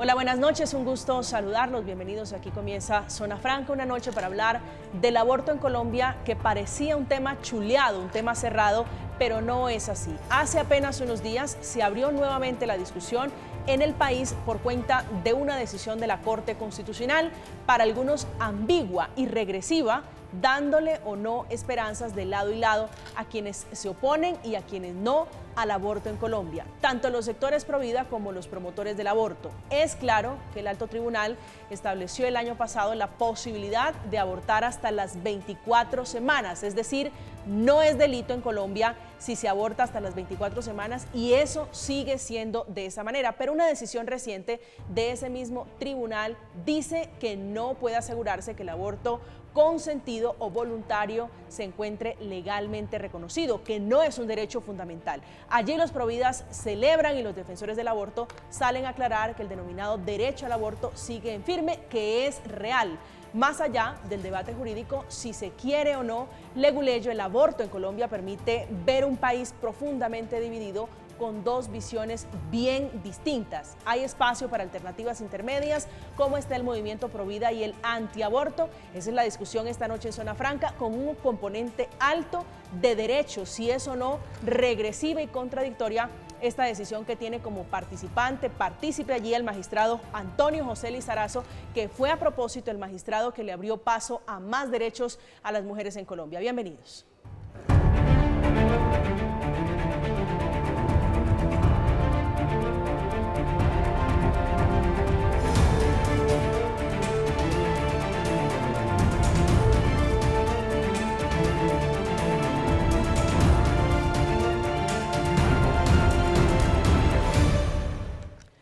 Hola, buenas noches, un gusto saludarlos, bienvenidos. Aquí comienza Zona Franca, una noche para hablar del aborto en Colombia, que parecía un tema chuleado, un tema cerrado, pero no es así. Hace apenas unos días se abrió nuevamente la discusión en el país por cuenta de una decisión de la Corte Constitucional, para algunos ambigua y regresiva, dándole o no esperanzas de lado y lado a quienes se oponen y a quienes no al aborto en Colombia, tanto los sectores pro vida como los promotores del aborto. Es claro que el Alto Tribunal estableció el año pasado la posibilidad de abortar hasta las 24 semanas, es decir, no es delito en Colombia si se aborta hasta las 24 semanas y eso sigue siendo de esa manera, pero una decisión reciente de ese mismo tribunal dice que no puede asegurarse que el aborto consentido o voluntario se encuentre legalmente reconocido, que no es un derecho fundamental. Allí los providas celebran y los defensores del aborto salen a aclarar que el denominado derecho al aborto sigue en firme, que es real. Más allá del debate jurídico, si se quiere o no, leguleyo, el aborto en Colombia permite ver un país profundamente dividido con dos visiones bien distintas. Hay espacio para alternativas intermedias, como está el movimiento Provida y el antiaborto. Esa es la discusión esta noche en Zona Franca, con un componente alto de derechos, si es o no regresiva y contradictoria esta decisión que tiene como partícipe allí el magistrado Antonio José Lizarazo, que fue a propósito el magistrado que le abrió paso a más derechos a las mujeres en Colombia. Bienvenidos.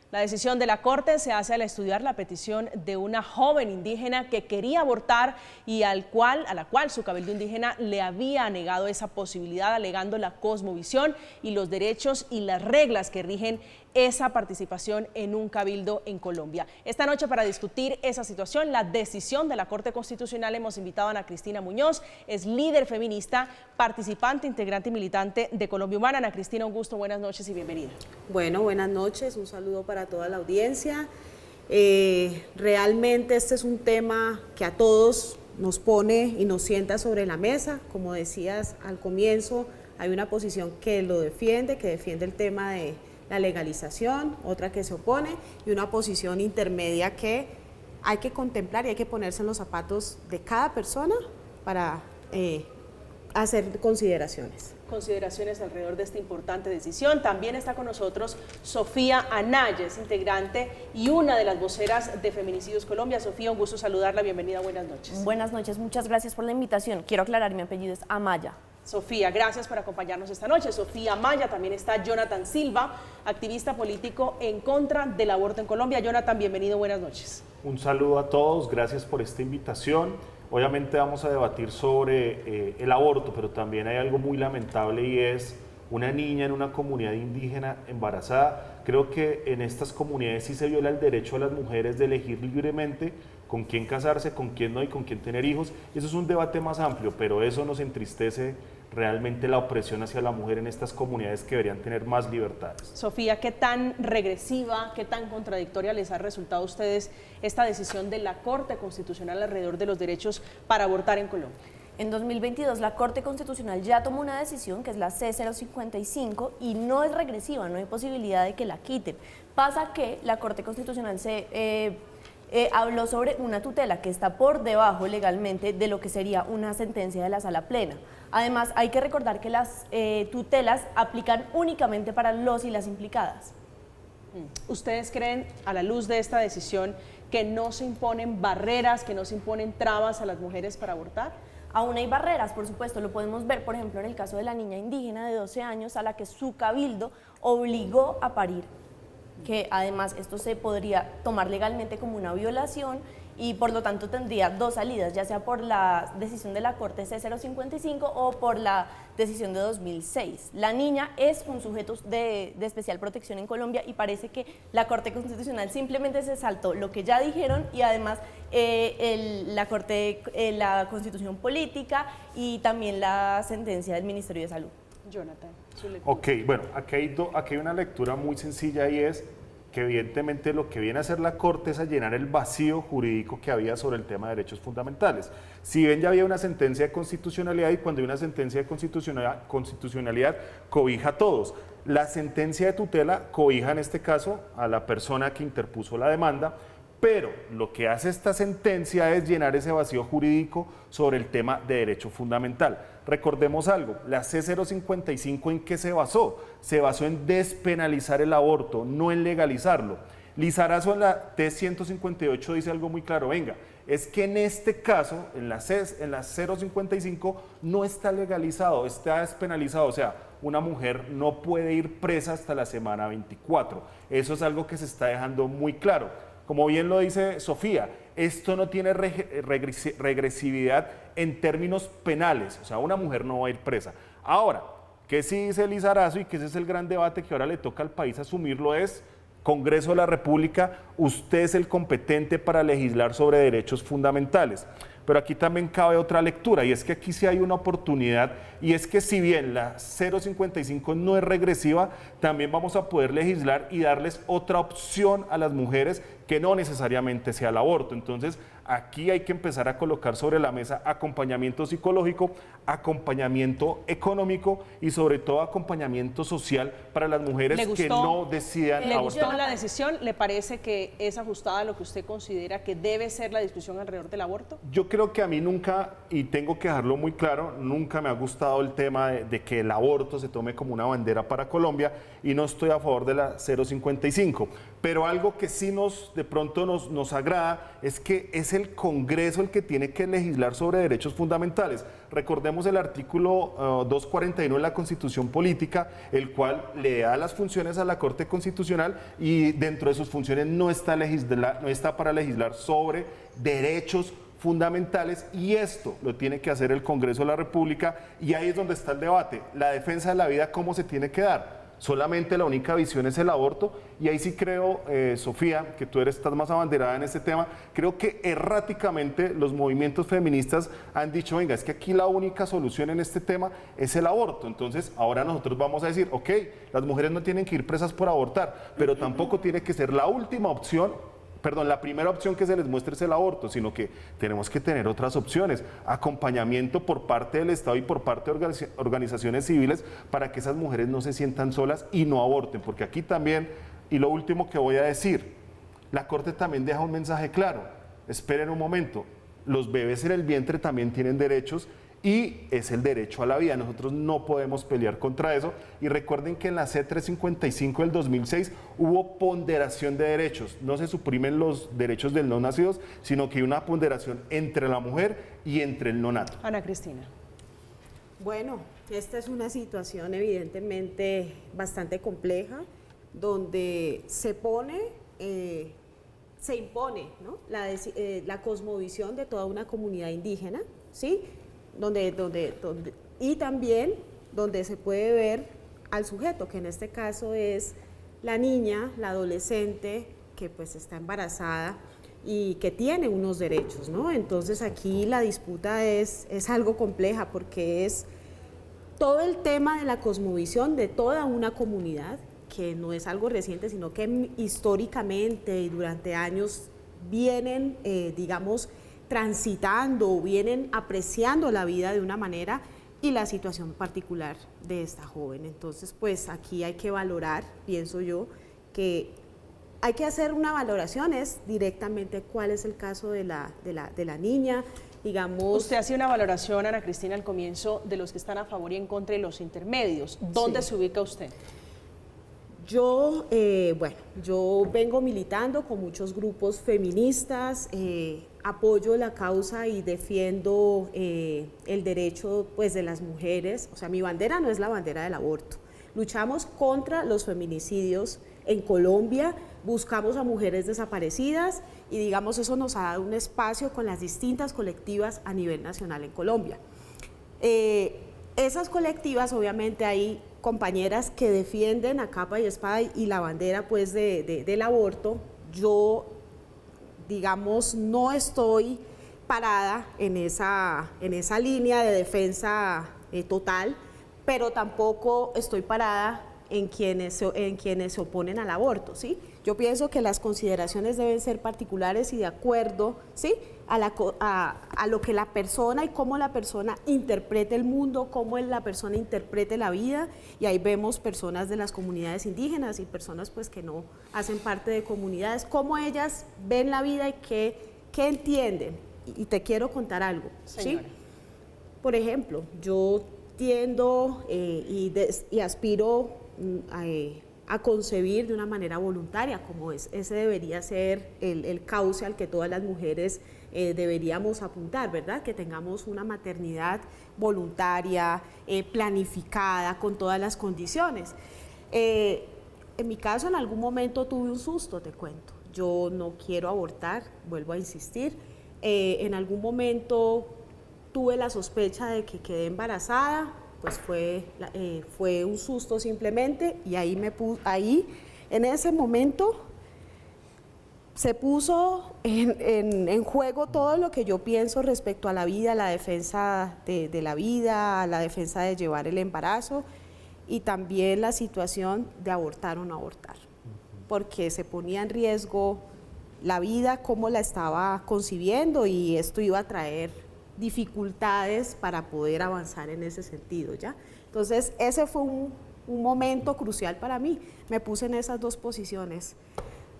La decisión de la Corte se hace al estudiar la petición de una joven indígena que quería abortar y a la cual su cabildo indígena le había negado esa posibilidad, alegando la cosmovisión y los derechos y las reglas que rigen esa participación en un cabildo en Colombia. Esta noche, para discutir esa situación, la decisión de la Corte Constitucional, hemos invitado a Ana Cristina Muñoz, es líder feminista, participante, integrante y militante de Colombia Humana. Ana Cristina, un gusto, buenas noches y bienvenida. Bueno, buenas noches, un saludo para toda la audiencia. Realmente este es un tema que a todos nos pone y nos sienta sobre la mesa. Como decías al comienzo, hay una posición que lo defiende, que defiende el tema de la legalización, otra que se opone y una posición intermedia que hay que contemplar y hay que ponerse en los zapatos de cada persona para hacer consideraciones. Consideraciones alrededor de esta importante decisión. También está con nosotros Sofía Anaya, es integrante y una de las voceras de Feminicidios Colombia. Sofía, un gusto saludarla, bienvenida, buenas noches. Buenas noches, muchas gracias por la invitación. Quiero aclarar, mi apellido es Amaya. Sofía, gracias por acompañarnos esta noche. Sofía Amaya, también está Jonathan Silva, activista político en contra del aborto en Colombia. Jonathan, bienvenido, buenas noches. Un saludo a todos, gracias por esta invitación. Obviamente vamos a debatir sobre el aborto, pero también hay algo muy lamentable y es una niña en una comunidad indígena embarazada. Creo que en estas comunidades sí se viola el derecho a las mujeres de elegir libremente con quién casarse, con quién no y con quién tener hijos. Eso es un debate más amplio, pero eso nos entristece realmente la opresión hacia la mujer en estas comunidades que deberían tener más libertades. Sofía, ¿qué tan regresiva, qué tan contradictoria les ha resultado a ustedes esta decisión de la Corte Constitucional alrededor de los derechos para abortar en Colombia? En 2022 la Corte Constitucional ya tomó una decisión que es la C055 y no es regresiva, no hay posibilidad de que la quiten. Pasa que la Corte Constitucional habló sobre una tutela que está por debajo legalmente de lo que sería una sentencia de la Sala Plena. Además, hay que recordar que las tutelas aplican únicamente para los y las implicadas. ¿Ustedes creen, a la luz de esta decisión, que no se imponen barreras, que no se imponen trabas a las mujeres para abortar? Aún hay barreras, por supuesto, lo podemos ver, por ejemplo, en el caso de la niña indígena de 12 años a la que su cabildo obligó a parir, que además esto se podría tomar legalmente como una violación y por lo tanto tendría dos salidas, ya sea por la decisión de la Corte C055 o por la decisión de 2006. La niña es un sujeto de especial protección en Colombia y parece que la Corte Constitucional simplemente se saltó lo que ya dijeron y además la Constitución Política y también la sentencia del Ministerio de Salud. Jonathan, su lectura. Ok, bueno, aquí hay una lectura muy sencilla y es que evidentemente lo que viene a hacer la Corte es a llenar el vacío jurídico que había sobre el tema de derechos fundamentales. Si bien ya había una sentencia de constitucionalidad, y cuando hay una sentencia de constitucionalidad cobija a todos. La sentencia de tutela cobija en este caso a la persona que interpuso la demanda, pero lo que hace esta sentencia es llenar ese vacío jurídico sobre el tema de derecho fundamental. Recordemos algo, la C055 ¿en qué se basó? Se basó en despenalizar el aborto, no en legalizarlo. Lizarazo en la T158 dice algo muy claro, venga, es que en este caso, en la 055 no está legalizado, está despenalizado, o sea, una mujer no puede ir presa hasta la semana 24. Eso es algo que se está dejando muy claro. Como bien lo dice Sofía, esto no tiene regresividad en términos penales, o sea, una mujer no va a ir presa. Ahora, ¿qué sí dice Lizarazo? Y que ese es el gran debate que ahora le toca al país asumirlo es, Congreso de la República, usted es el competente para legislar sobre derechos fundamentales. Pero aquí también cabe otra lectura, y es que aquí sí hay una oportunidad, y es que si bien la 055 no es regresiva, también vamos a poder legislar y darles otra opción a las mujeres que no necesariamente sea el aborto. Entonces, aquí hay que empezar a colocar sobre la mesa acompañamiento psicológico, acompañamiento económico y sobre todo acompañamiento social para las mujeres que no decidan abortar. ¿Le gustó la decisión? ¿Le parece que es ajustada a lo que usted considera que debe ser la discusión alrededor del aborto? Yo creo que a mí nunca, y tengo que dejarlo muy claro, nunca me ha gustado el tema de que el aborto se tome como una bandera para Colombia, y no estoy a favor de la 055. Pero algo que sí de pronto nos agrada es que es el Congreso el que tiene que legislar sobre derechos fundamentales. Recordemos el artículo 241 de la Constitución Política, el cual le da las funciones a la Corte Constitucional, y dentro de sus funciones no está para legislar sobre derechos fundamentales, y esto lo tiene que hacer el Congreso de la República, y ahí es donde está el debate. La defensa de la vida, ¿cómo se tiene que dar? Solamente la única visión es el aborto, y ahí sí creo, Sofía, que tú estás más abanderada en este tema, creo que erráticamente los movimientos feministas han dicho, venga, es que aquí la única solución en este tema es el aborto. Entonces ahora nosotros vamos a decir, ok, las mujeres no tienen que ir presas por abortar, pero tampoco tiene que ser la última opción, la primera opción que se les muestre es el aborto, sino que tenemos que tener otras opciones, acompañamiento por parte del Estado y por parte de organizaciones civiles para que esas mujeres no se sientan solas y no aborten, porque aquí también, y lo último que voy a decir, la Corte también deja un mensaje claro, esperen un momento, los bebés en el vientre también tienen derechos, y es el derecho a la vida. Nosotros no podemos pelear contra eso, y recuerden que en la C355 del 2006 hubo ponderación de derechos, no se suprimen los derechos del no nacidos, sino que hay una ponderación entre la mujer y entre el nonato. Ana Cristina. Bueno, esta es una situación evidentemente bastante compleja, donde se impone, ¿no?, la cosmovisión de toda una comunidad indígena, ¿sí?, y también donde se puede ver al sujeto, que en este caso es la niña, la adolescente, que pues está embarazada y que tiene unos derechos, ¿no? Entonces aquí la disputa es algo compleja, porque es todo el tema de la cosmovisión de toda una comunidad, que no es algo reciente, sino que históricamente y durante años vienen, digamos, transitando o vienen apreciando la vida de una manera, y la situación particular de esta joven. Entonces, pues aquí hay que valorar, pienso yo, que hay que hacer una valoración, es directamente cuál es el caso de la niña, digamos. Usted hacía una valoración, Ana Cristina, al comienzo, de los que están a favor y en contra y los intermedios. ¿Dónde se ubica usted? Yo, yo vengo militando con muchos grupos feministas, apoyo la causa y defiendo el derecho, pues, de las mujeres. O sea, mi bandera no es la bandera del aborto. Luchamos contra los feminicidios en Colombia, buscamos a mujeres desaparecidas, y digamos eso nos ha dado un espacio con las distintas colectivas a nivel nacional en Colombia. Esas colectivas, obviamente, hay compañeras que defienden a capa y espada y la bandera, pues, del aborto. Yo, digamos, no estoy parada en esa línea de defensa total, pero tampoco estoy parada en quienes se oponen al aborto, ¿sí? Yo pienso que las consideraciones deben ser particulares y de acuerdo, ¿sí?, a lo que la persona y cómo la persona interprete el mundo, cómo la persona interprete la vida, y ahí vemos personas de las comunidades indígenas y personas pues que no hacen parte de comunidades, cómo ellas ven la vida y qué entienden. Y te quiero contar algo, ¿sí? Por ejemplo, yo tiendo y aspiro a concebir de una manera voluntaria, como ese debería ser el cauce al que todas las mujeres deberíamos apuntar, ¿verdad? Que tengamos una maternidad voluntaria, planificada, con todas las condiciones. En mi caso, en algún momento tuve un susto, te cuento. Yo no quiero abortar, vuelvo a insistir. En algún momento tuve la sospecha de que quedé embarazada, pues fue un susto simplemente, y ahí en ese momento se puso en juego todo lo que yo pienso respecto a la vida, a la defensa de la vida, a la defensa de llevar el embarazo, y también la situación de abortar o no abortar, porque se ponía en riesgo la vida como la estaba concibiendo, y esto iba a traer dificultades para poder avanzar en ese sentido, ¿ya? Entonces, ese fue un momento crucial para mí. Me puse en esas dos posiciones,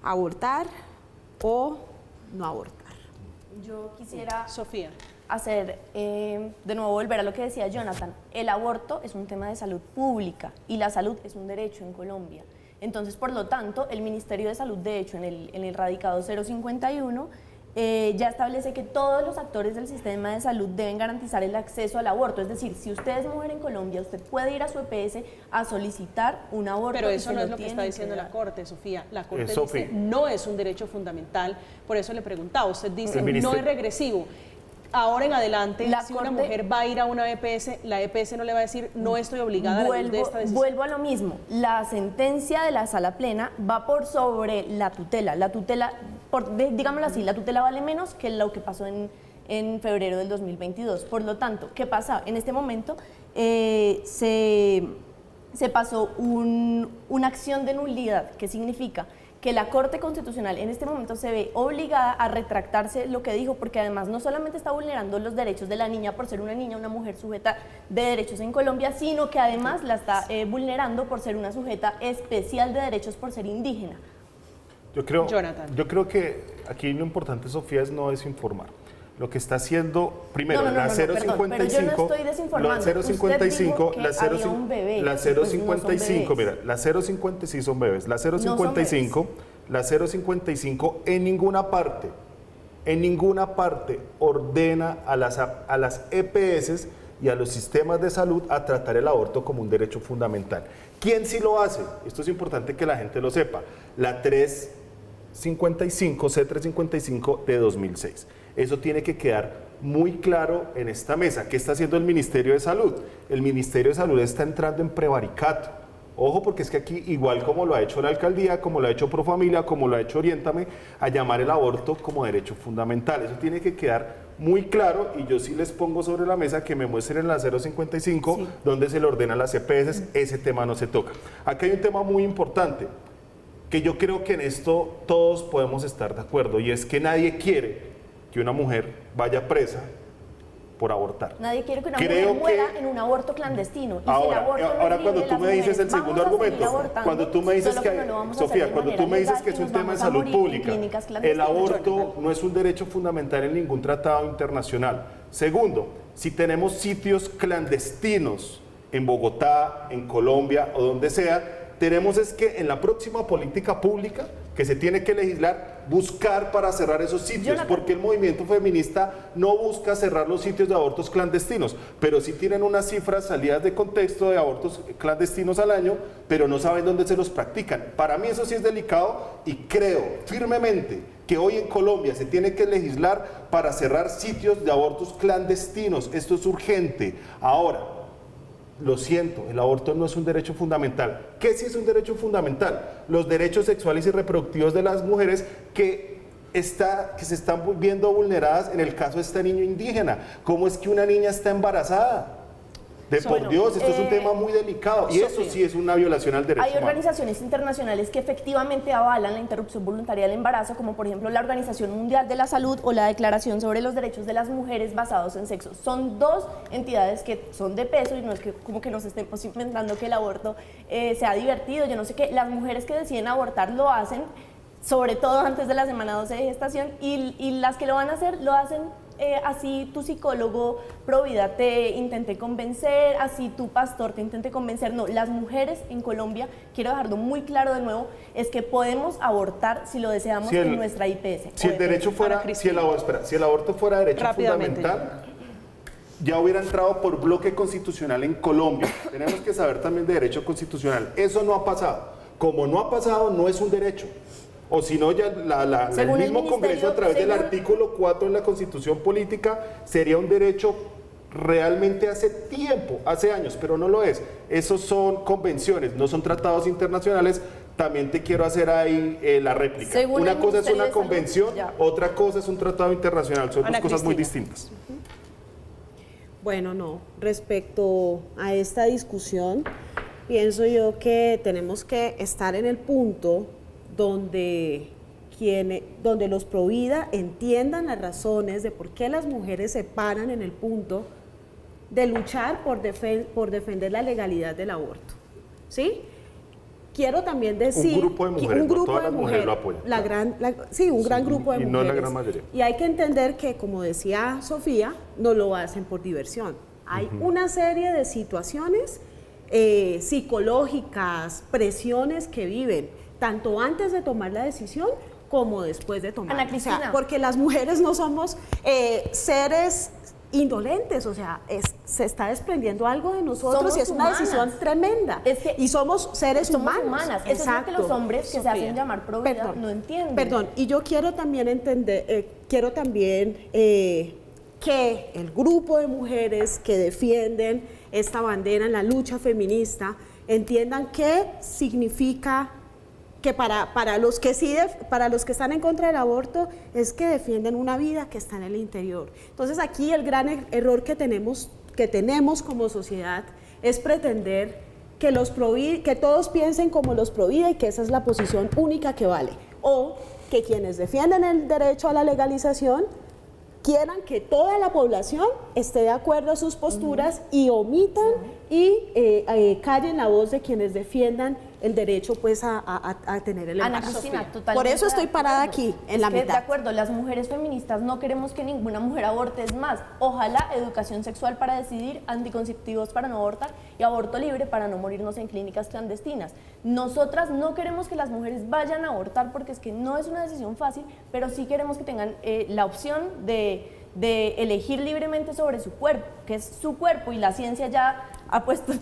abortar o no abortar. Yo quisiera, Sofía, hacer, de nuevo volver a lo que decía Jonathan. El aborto es un tema de salud pública y la salud es un derecho en Colombia. Entonces, por lo tanto, el Ministerio de Salud, de hecho, en el radicado 051, ya establece que todos los actores del sistema de salud deben garantizar el acceso al aborto. Es decir, si usted es mujer en Colombia, usted puede ir a su EPS a solicitar un aborto. pero eso no es lo que está diciendo la Corte, Sofía. La Corte dice no es un derecho fundamental, por eso le preguntaba. Usted dice no es regresivo. Ahora en adelante, si una mujer va a ir a una EPS, la EPS no le va a decir no estoy obligada a la luz de esta decisión. Vuelvo a lo mismo. La sentencia de la Sala Plena va por sobre la tutela. La tutela, digámoslo así, la tutela vale menos que lo que pasó en febrero del 2022. Por lo tanto, ¿qué pasa? En este momento se pasó una acción de nulidad, que significa que la Corte Constitucional en este momento se ve obligada a retractarse lo que dijo, porque además no solamente está vulnerando los derechos de la niña por ser una niña, una mujer sujeta de derechos en Colombia, sino que además la está vulnerando por ser una sujeta especial de derechos por ser indígena. Yo creo que aquí lo importante, Sofía, es no desinformar. Lo que está haciendo, primero, la 055, pero yo no estoy desinformando. La 055, la 055, mira, la 056 son bebés. La 055, la 055 en ninguna parte ordena a las EPS y a los sistemas de salud a tratar el aborto como un derecho fundamental. ¿Quién sí lo hace? Esto es importante que la gente lo sepa. La 355, C355 de 2006. Eso tiene que quedar muy claro en esta mesa. ¿Qué está haciendo el Ministerio de Salud? El Ministerio de Salud está entrando en prevaricato. Ojo, porque es que aquí, igual como lo ha hecho la alcaldía, como lo ha hecho Profamilia, como lo ha hecho Oriéntame, a llamar el aborto como derecho fundamental. Eso tiene que quedar muy claro, y yo sí les pongo sobre la mesa que me muestren en la 055, donde se le ordena a las EPS, ese tema no se toca. Aquí hay un tema muy importante, que yo creo que en esto todos podemos estar de acuerdo, y es que nadie quiere que una mujer vaya presa por abortar. Nadie quiere que una mujer muera en un aborto clandestino. Y ahora cuando tú me dices el segundo argumento, cuando tú me dices que, Sofía, cuando tú me dices que es un tema de salud pública, el aborto no es un derecho fundamental en ningún tratado internacional. Segundo, si tenemos sitios clandestinos en Bogotá, en Colombia o donde sea, tenemos es que en la próxima política pública que se tiene que legislar, buscar para cerrar esos sitios, porque el movimiento feminista no busca cerrar los sitios de abortos clandestinos, pero sí tienen unas cifras salidas de contexto de abortos clandestinos al año, pero no saben dónde se los practican. Para mí eso sí es delicado, y creo firmemente que hoy en Colombia se tiene que legislar para cerrar sitios de abortos clandestinos. Esto es urgente. Ahora, lo siento, el aborto no es un derecho fundamental. ¿Qué sí es un derecho fundamental? Los derechos sexuales y reproductivos de las mujeres que se están viendo vulneradas en el caso de este niño indígena. ¿Cómo es que una niña está embarazada? por Dios, esto es un tema muy delicado y eso sí es una violación al derecho Hay humano. organizaciones internacionales que efectivamente avalan la interrupción voluntaria del embarazo, como por ejemplo la Organización Mundial de la Salud o la Declaración sobre los Derechos de las Mujeres basados en sexo. Son dos entidades que son de peso y no es que como que nos estemos inventando que el aborto sea divertido, yo no sé qué. Las mujeres que deciden abortar lo hacen, sobre todo antes de la semana 12 de gestación, y las que lo van a hacer, lo hacen así tu psicólogo pro vida te intente convencer, así tu pastor te intente convencer. No, las mujeres en Colombia, quiero dejarlo muy claro de nuevo, es que podemos abortar si lo deseamos en nuestra IPS. Si el derecho fuera, si el aborto fuera derecho fundamental, ya hubiera entrado por bloque constitucional en Colombia. Tenemos que saber también de derecho constitucional. Eso no ha pasado. Como no ha pasado, no es un derecho. O si no, ya el mismo Congreso a través del artículo 4 de la Constitución Política sería un derecho realmente hace tiempo, hace años, pero no lo es. Esos son convenciones, no son tratados internacionales. También te quiero hacer ahí la réplica. Según una el cosa es Ministerio una de Salud, convención, ya. otra cosa es un tratado internacional. Son dos cosas muy distintas. Bueno, no. Respecto a esta discusión, pienso yo que tenemos que estar en el punto donde los Provida entiendan las razones de por qué las mujeres se paran en el punto de luchar por defender la legalidad del aborto. ¿Sí? Quiero también decir... Un grupo de mujeres, no todas las mujeres lo apoyan. Sí, un gran grupo de y mujeres. no la gran mayoría. Y hay que entender que, como decía Sofía, no lo hacen por diversión. Hay una serie de situaciones psicológicas, presiones que viven, tanto antes de tomar la decisión como después de tomarla. Ana Cristina. O sea, porque las mujeres no somos seres indolentes, o sea, se está desprendiendo algo de nosotros Somos y es una humanas. decisión tremenda. Y somos seres somos humanos. humanas. Eso es lo que los hombres que se hacen llamar pro vida no entienden. Perdón, y yo quiero también entender, que el grupo de mujeres que defienden esta bandera en la lucha feminista entiendan qué significa que para los que están en contra del aborto es que defienden una vida que está en el interior. Entonces aquí el gran error que tenemos como sociedad es pretender que todos piensen como los Provida y que esa es la posición única que vale, o que quienes defienden el derecho a la legalización quieran que toda la población esté de acuerdo a sus posturas y omitan y callen la voz de quienes defiendan el derecho pues a tener el embarazo. Ana Cristina, totalmente. Por eso estoy parada aquí, en la mitad. De acuerdo, las mujeres feministas no queremos que ninguna mujer aborte, es más, ojalá educación sexual para decidir, anticonceptivos para no abortar y aborto libre para no morirnos en clínicas clandestinas. Nosotras no queremos que las mujeres vayan a abortar porque es que no es una decisión fácil, pero sí queremos que tengan la opción de elegir libremente sobre su cuerpo, que es su cuerpo, y la ciencia ya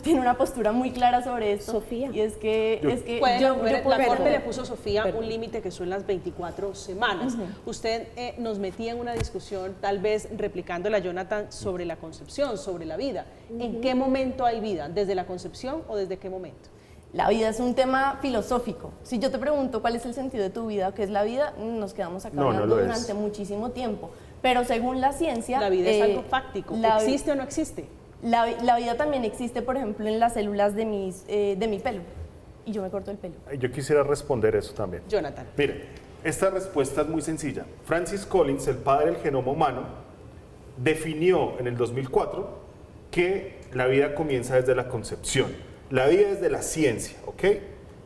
tiene una postura muy clara sobre esto. Sofía. Y es que la Corte le puso, Sofía, un límite que son las 24 semanas. Usted nos metía en una discusión, tal vez replicándola a Jonathan, sobre la concepción, sobre la vida. ¿En qué momento hay vida? ¿Desde la concepción o desde qué momento? La vida es un tema filosófico. Si yo te pregunto cuál es el sentido de tu vida, qué es la vida, nos quedamos acá hablando durante muchísimo tiempo. Pero según la ciencia... La vida es algo fáctico. ¿Existe o no existe? La vida también existe, por ejemplo, en las células de mi pelo. Y yo me corto el pelo. Yo quisiera responder eso también. Jonathan. Mire, esta respuesta es muy sencilla. Francis Collins, el padre del genoma humano, definió en el 2004 que la vida comienza desde la concepción. La vida es de la ciencia, ¿ok?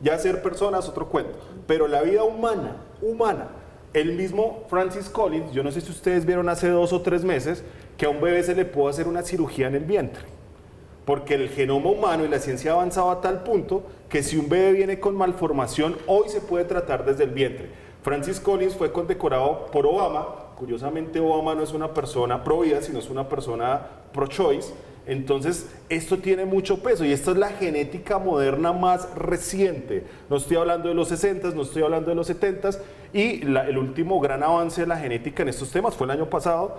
Ya ser persona es otro cuento. Pero la vida humana, el mismo Francis Collins, yo no sé si ustedes vieron hace 2 o 3 meses, que a un bebé se le puede hacer una cirugía en el vientre. Porque el genoma humano y la ciencia ha avanzado a tal punto que si un bebé viene con malformación, hoy se puede tratar desde el vientre. Francis Collins fue condecorado por Obama. Curiosamente, Obama no es una persona pro vida, sino es una persona pro choice. Entonces, esto tiene mucho peso y esta es la genética moderna más reciente. No estoy hablando de los 60s, no estoy hablando de los 70s. Y el último gran avance de la genética en estos temas fue el año pasado,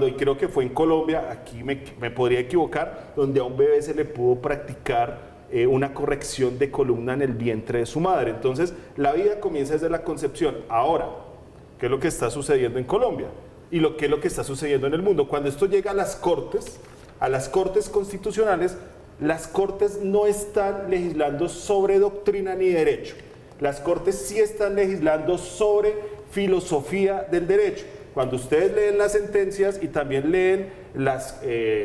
y creo que fue en Colombia, aquí me podría equivocar, donde a un bebé se le pudo practicar una corrección de columna en el vientre de su madre. Entonces, la vida comienza desde la concepción. Ahora, ¿qué es lo que está sucediendo en Colombia? Y qué es lo que está sucediendo en el mundo. Cuando esto llega a las cortes, a las Cortes Constitucionales, las Cortes no están legislando sobre doctrina ni derecho. Las Cortes sí están legislando sobre filosofía del derecho. Cuando ustedes leen las sentencias y también leen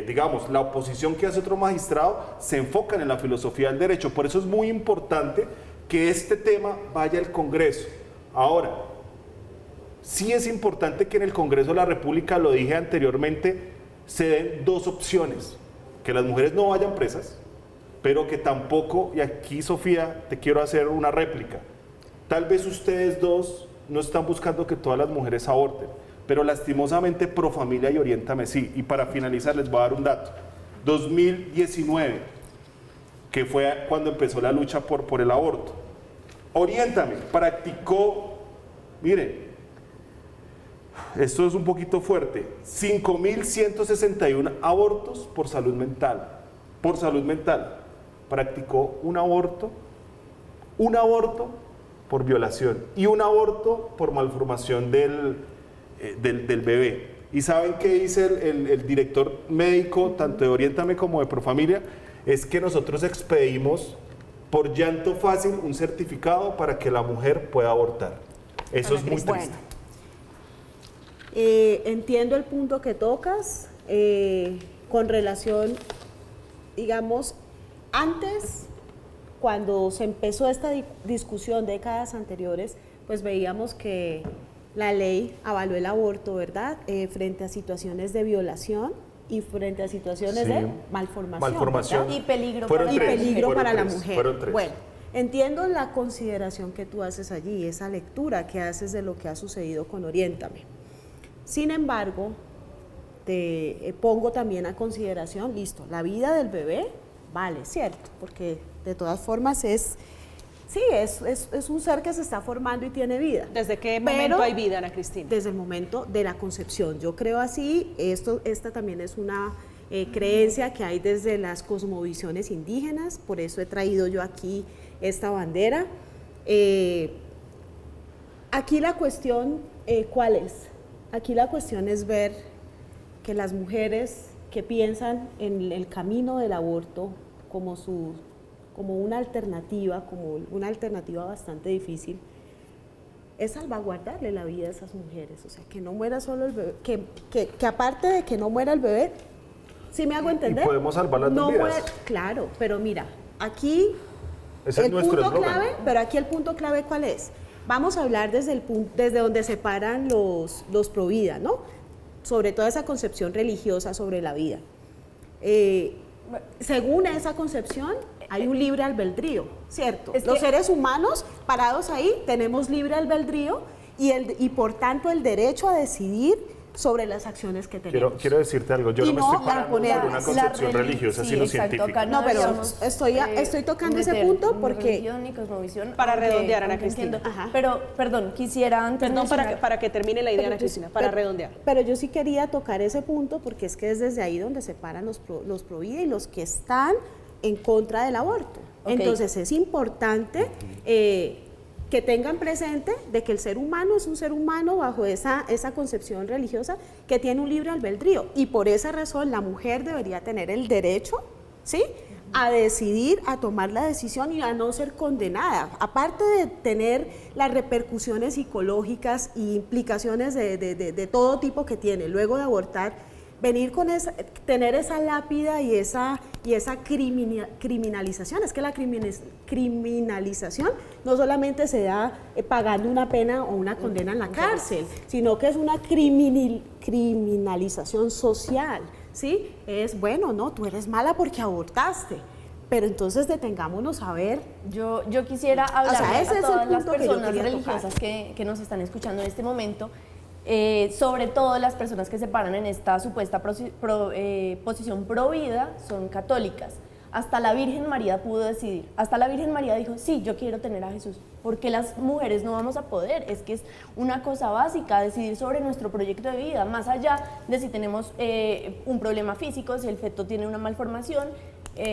digamos, la oposición que hace otro magistrado, se enfocan en la filosofía del derecho. Por eso es muy importante que este tema vaya al Congreso. Ahora, sí es importante que en el Congreso de la República, lo dije anteriormente, se den dos opciones: que las mujeres no vayan presas, pero que tampoco, y aquí Sofía, te quiero hacer una réplica, tal vez ustedes dos no están buscando que todas las mujeres aborten, pero lastimosamente Profamilia y Oriéntame sí. Y para finalizar les voy a dar un dato: 2019, que fue cuando empezó la lucha por el aborto, Oriéntame practicó, miren, esto es un poquito fuerte, 5.161 abortos por salud mental. Por salud mental. Practicó un aborto por violación y un aborto por malformación del bebé. ¿Y saben qué dice el director médico, tanto de Oriéntame como de Profamilia? Es que nosotros expedimos por llanto fácil un certificado para que la mujer pueda abortar. Eso es muy triste. Bueno. Entiendo el punto que tocas con relación, digamos, antes, cuando se empezó esta discusión, décadas anteriores, pues veíamos que la ley avaló el aborto, ¿verdad? Frente a situaciones de violación y frente a situaciones de malformación. Y peligro para la mujer. Fueron tres. Bueno, entiendo la consideración que tú haces allí, esa lectura que haces de lo que ha sucedido con Oriéntame. Sin embargo, te pongo también a consideración, listo, la vida del bebé vale, ¿cierto? Porque de todas formas es un ser que se está formando y tiene vida. ¿Desde qué momento hay vida, Ana Cristina? Desde el momento de la concepción. Yo creo así, esta también es una creencia que hay desde las cosmovisiones indígenas, por eso he traído yo aquí esta bandera. Aquí la cuestión, ¿cuál es? Aquí la cuestión es ver que las mujeres que piensan en el camino del aborto como una alternativa bastante difícil, es salvaguardarle la vida a esas mujeres, o sea, que no muera solo el bebé, que aparte de que no muera el bebé, ¿sí me hago entender? Y podemos salvar las dos vidas. Claro, pero mira, aquí ese es nuestro punto eslogan. clave, pero aquí el punto clave, ¿cuál es? Vamos a hablar desde donde se paran los pro vida, ¿no? Sobre toda esa concepción religiosa sobre la vida. Según esa concepción, hay un libre albedrío, ¿cierto? Los seres humanos parados ahí tenemos libre albedrío y por tanto el derecho a decidir sobre las acciones que tenemos. Quiero decirte algo, yo no me estoy parando por una concepción religiosa, sino científica. No, pero estoy tocando ese punto porque... Para redondear, Ana Cristina. Pero, perdón, quisiera antes para que termine la idea, Ana Cristina, para redondear. Pero yo sí quería tocar ese punto porque es que es desde ahí donde se paran los pro vida y los que están en contra del aborto. Okay. Entonces es importante que tengan presente de que el ser humano es un ser humano bajo esa concepción religiosa que tiene un libre albedrío y por esa razón la mujer debería tener el derecho, ¿sí?, a decidir, a tomar la decisión y a no ser condenada. Aparte de tener las repercusiones psicológicas e implicaciones de todo tipo que tiene luego de abortar, venir con tener esa lápida y esa criminalización. Es que la criminalización no solamente se da pagando una pena o una condena en la cárcel, sino que es una criminalización social, ¿sí? Es, bueno, no, tú eres mala porque abortaste, pero entonces detengámonos a ver. Yo quisiera hablar a todas las personas religiosas que nos están escuchando en este momento, sobre todo las personas que se paran en esta supuesta posición pro vida son católicas. Hasta la Virgen María pudo decidir, hasta la Virgen María dijo, sí, yo quiero tener a Jesús. ¿Por qué las mujeres no vamos a poder? Es que es una cosa básica, decidir sobre nuestro proyecto de vida, más allá de si tenemos un problema físico, si el feto tiene una malformación.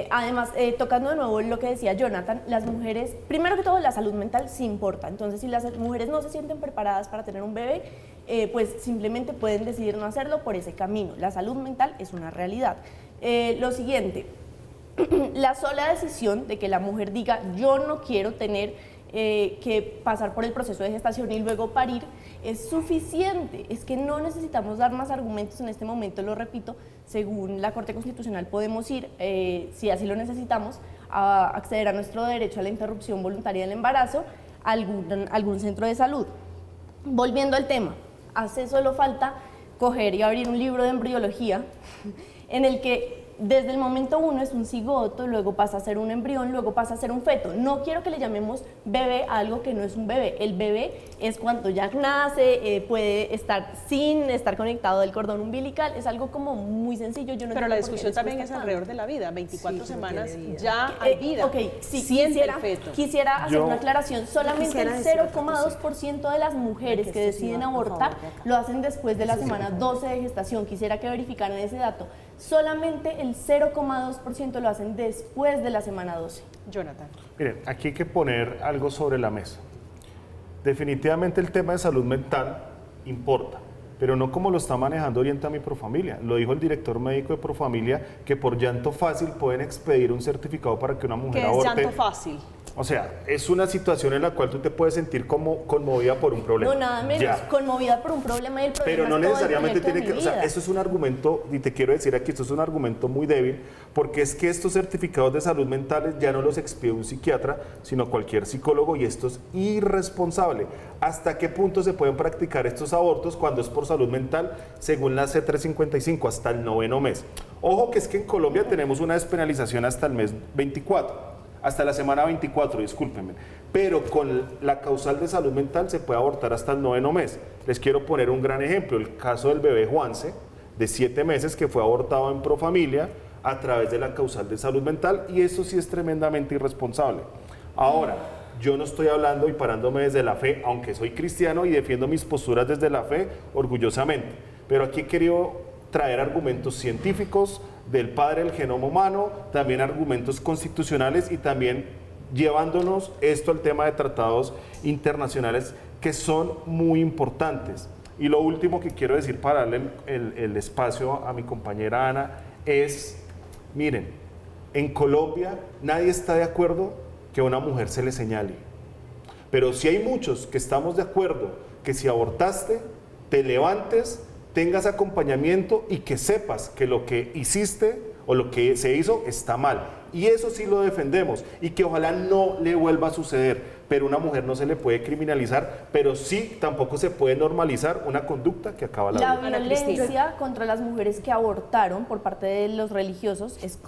Además, tocando de nuevo lo que decía Jonathan, las mujeres, primero que todo la salud mental sí importa, entonces si las mujeres no se sienten preparadas para tener un bebé, pues simplemente pueden decidir no hacerlo por ese camino. La salud mental es una realidad. Lo siguiente, la sola decisión de que la mujer diga yo no quiero tener que pasar por el proceso de gestación y luego parir es suficiente. Es que no necesitamos dar más argumentos en este momento, lo repito, según la Corte Constitucional podemos ir, si así lo necesitamos, a acceder a nuestro derecho a la interrupción voluntaria del embarazo a algún centro de salud. Volviendo al tema, hace solo falta coger y abrir un libro de embriología en el que desde el momento 1 es un cigoto, luego pasa a ser un embrión, luego pasa a ser un feto. No quiero que le llamemos bebé a algo que no es un bebé. El bebé es cuando ya nace, puede estar sin estar conectado al cordón umbilical, es algo como muy sencillo. Yo no Pero la entiendo por qué discusión les también cuesta es tanto. alrededor de la vida, 24 Sí, semanas tiene vida. ya hay vida. Ok, sí, Siente el feto. quisiera hacer una aclaración. Solamente quisiera el decir otra cosa. 0,2% de las mujeres que deciden abortar lo hacen después de la semana 12 de gestación. Quisiera que verificaran ese dato. Solamente el 0,2% lo hacen después de la semana 12. Jonathan. Miren, aquí hay que poner algo sobre la mesa. Definitivamente el tema de salud mental importa, pero no como lo está manejando Orienta Mi Profamilia. Lo dijo el director médico de Profamilia, que por llanto fácil pueden expedir un certificado para que una mujer ¿Qué es aborte. llanto fácil? O sea, es una situación en la cual tú te puedes sentir como conmovida por un problema. No, nada menos, Ya. conmovida por un problema y el problema Pero no es todo el necesariamente proyecto de tiene que, mi o sea, vida. eso es un argumento, y te quiero decir aquí, esto es un argumento muy débil, porque es que estos certificados de salud mentales ya no los expide un psiquiatra, sino cualquier psicólogo, y esto es irresponsable. ¿Hasta qué punto se pueden practicar estos abortos cuando es por salud mental? Según la C355, hasta el 9º mes. Ojo que es que en Colombia tenemos una despenalización hasta el mes 24. Hasta la semana 24, discúlpenme, pero con la causal de salud mental se puede abortar hasta el 9º mes. Les quiero poner un gran ejemplo, el caso del bebé Juanse, de 7 meses, que fue abortado en Profamilia a través de la causal de salud mental, y eso sí es tremendamente irresponsable. Ahora, yo no estoy hablando y parándome desde la fe, aunque soy cristiano y defiendo mis posturas desde la fe orgullosamente, pero aquí he querido traer argumentos científicos del padre del genoma humano, también argumentos constitucionales y también llevándonos esto al tema de tratados internacionales que son muy importantes. Y lo último que quiero decir para darle el espacio a mi compañera Ana es, miren, en Colombia nadie está de acuerdo que a una mujer se le señale, pero sí hay muchos que estamos de acuerdo que si abortaste, te levantes, tengas acompañamiento y que sepas que lo que hiciste o lo que se hizo está mal. Y eso sí lo defendemos y que ojalá no le vuelva a suceder. Pero una mujer no se le puede criminalizar, pero sí tampoco se puede normalizar una conducta que acaba la vida. La violencia contra las mujeres que abortaron por parte de los religiosos es